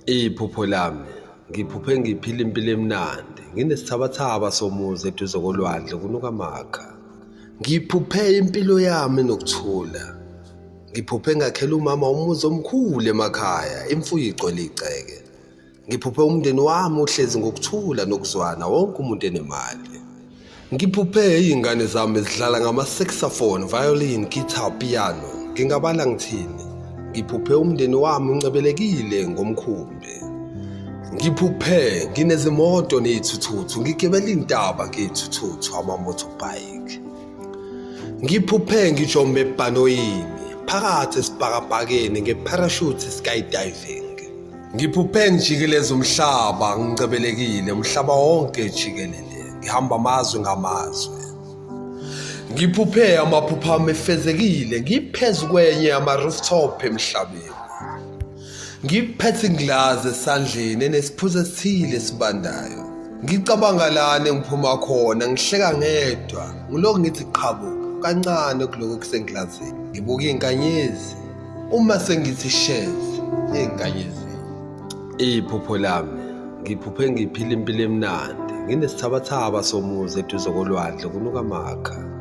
Iphupho lami ngiphuphe ngiphila impilo emnandi nginesithabathaba somuzi eduze kolwandle kunuka amakha. Ngiphuphe impilo yami nokuthula. Ngiphuphe ngakhela umama umuzi omkhulu emakhaya, imfuyo igcwele igceke. Ngiphuphe umndeni wami uhlezi ngokuthula nokuzwana, wonke umuntu enemali. Ngiphuphe izingane zami zidlala ngama-saxophone, violin, guitar, piano. Ngingabala ngithini? Ngiphuphe umndeni wami uncebelekile ngomkhumbi. Ngiphuphe nginezimoto nezithuthuthu, ngigibela intaba ngezithuthuthu, ama-motorbike. Ngiphuphe ngijombe ebhanoyini phakathi esibhakabhakeni ngeparachute skydiving. Ngiphuphe ngijikeleza umhlaba ngincebelekile, umhlaba wonke jikelele, ngihamba amazwe ngamazwe. Ngiphuphe amaphupho ami efezekile, ngiphezu kwenye ama-rooftop emhlabeni. Ngiphethe inglazi esandleni enesiphuzo esithile esibandayo. Ngicabanga lana engiphuma khona, ngihleka ngedwa, ngilokhu ngithi qhabu kancane kuloko kusenglazini. Ngibuka izinkanyezi uma sengithi shezi ezinkanyezini. Iphupho lami ngiphuphe ngiphila impilo emnandi nginesithabathaba somuzi eduze kolwandle kunuka amakha.